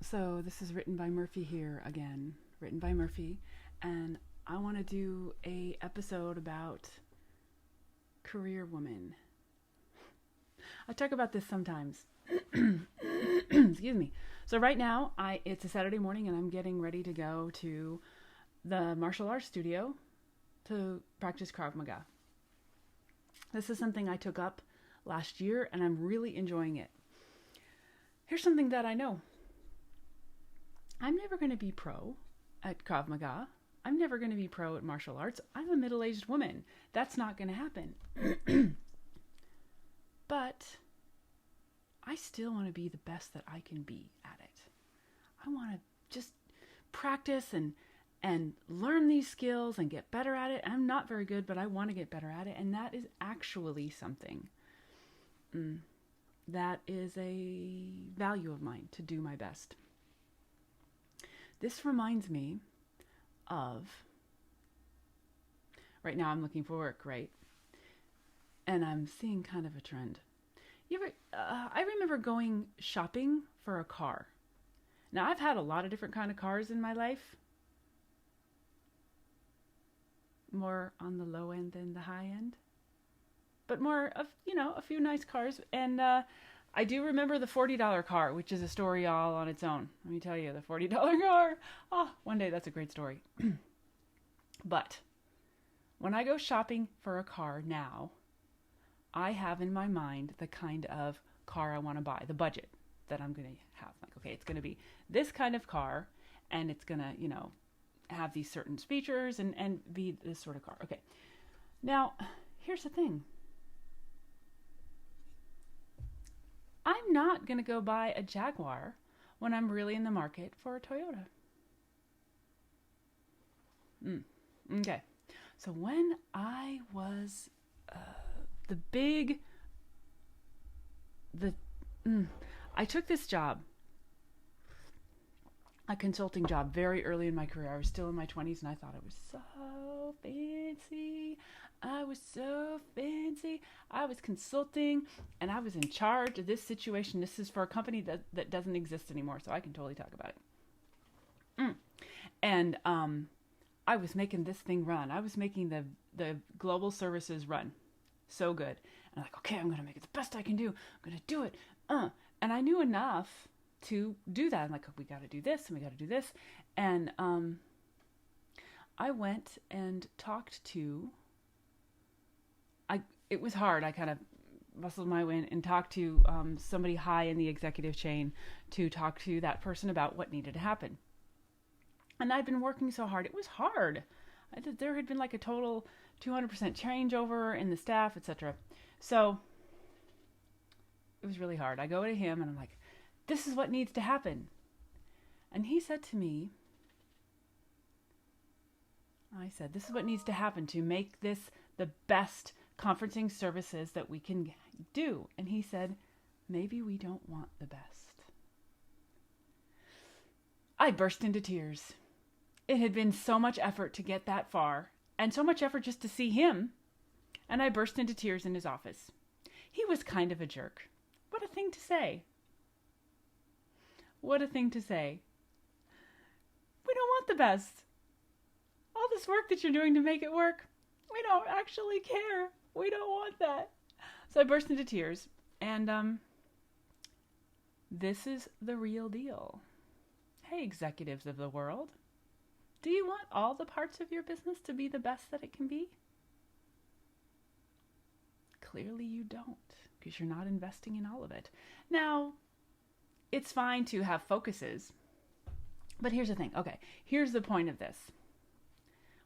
So this is written by Murphy here again, written by Murphy, and I want to do a episode about career women. I talk about this sometimes. Excuse me. So right now, it's a Saturday morning, and I'm getting ready to go to the martial arts studio to practice Krav Maga. This is something I took up last year, and I'm really enjoying it. Here's something that I know. I'm never going to be pro at Krav Maga. I'm never going to be pro at martial arts. I'm a middle-aged woman. That's not going to happen. But I still want to be the best that I can be at it. I want to just practice and learn these skills and get better at it. I'm not very good, but I want to get better at it. And that is actually something. That is a value of mine, to do my best. This reminds me of, right now I'm looking for work, right? And I'm seeing kind of a trend. I remember going shopping for a car. Now, I've had a lot of different kind of cars in my life. More on the low end than the high end. But more of, a few nice cars. And I do remember the $40 car, which is a story all on its own. Let me tell you, the $40 car. Oh, one day that's a great story. But when I go shopping for a car now, I have in my mind the kind of car I want to buy, the budget that I'm going to have. Like, okay, it's going to be this kind of car, and it's going to, have these certain features and be this sort of car. Okay. Now, here's the thing. I'm not going to go buy a Jaguar when I'm really in the market for a Toyota. Okay. So when I was I took this job, a consulting job, very early in my career. I was still in my 20s, and I thought it was so fancy. I was consulting, and I was in charge of this situation. This is for a company that doesn't exist anymore, so I can totally talk about it. And I was making this thing run. I was making the global services run so good. And I'm like, okay, I'm going to make it the best I can do. I'm going to do it. And I knew enough to do that. I'm like, we got to do this, and we got to do this. And I went and talked to, it was hard. I kind of muscled my way in and talked to somebody high in the executive chain to talk to that person about what needed to happen. And I'd been working so hard. It was hard. There had been like a total 200% changeover in the staff, etc. So it was really hard. I go to him and I'm like, this is what needs to happen. And he said to me, I said, this is what needs to happen to make this the best conferencing services that we can do. And he said, maybe we don't want the best. I burst into tears. It had been so much effort to get that far, and so much effort just to see him, and I burst into tears in his office. He was kind of a jerk. What a thing to say. What a thing to say. We don't want the best. All this work that you're doing to make it work, we don't actually care. We don't want that. So I burst into tears, and this is the real deal. Hey, executives of the world. Do you want all the parts of your business to be the best that it can be? Clearly you don't, because you're not investing in all of it. Now, it's fine to have focuses, but here's the thing. Okay, here's the point of this.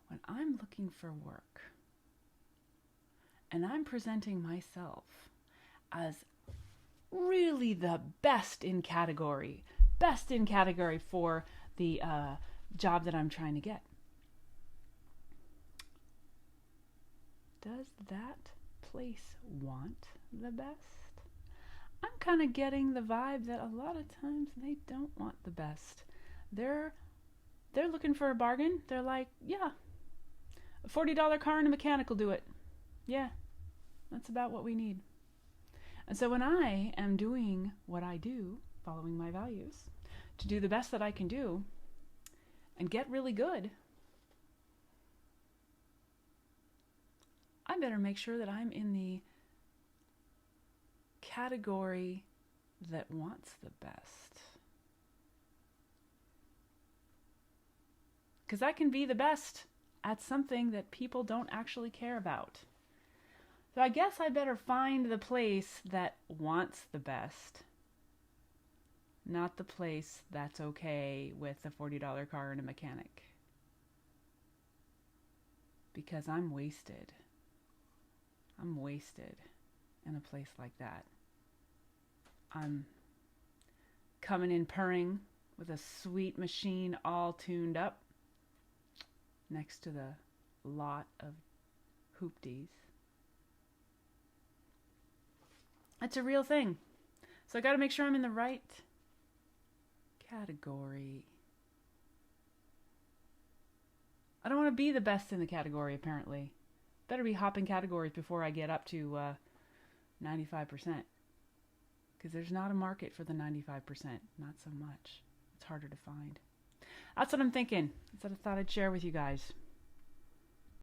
When I'm looking for work, and I'm presenting myself as really the best in category for the job that I'm trying to get. Does that place want the best? I'm kind of getting the vibe that a lot of times they don't want the best. They're looking for a bargain. They're like, yeah, a $40 car and a mechanic will do it. Yeah, that's about what we need. And so when I am doing what I do, following my values, to do the best that I can do and get really good, I better make sure that I'm in the category that wants the best. Because I can be the best at something that people don't actually care about. So I guess I better find the place that wants the best, not the place that's okay with a $40 car and a mechanic. Because I'm wasted. I'm wasted in a place like that. I'm coming in purring with a sweet machine all tuned up next to the lot of hoopties. It's a real thing. So I got to make sure I'm in the right category. I don't want to be the best in the category, apparently. Better be hopping categories before I get up to 95%. Because there's not a market for the 95%. Not so much. It's harder to find. That's what I'm thinking. That's what I thought I'd share with you guys.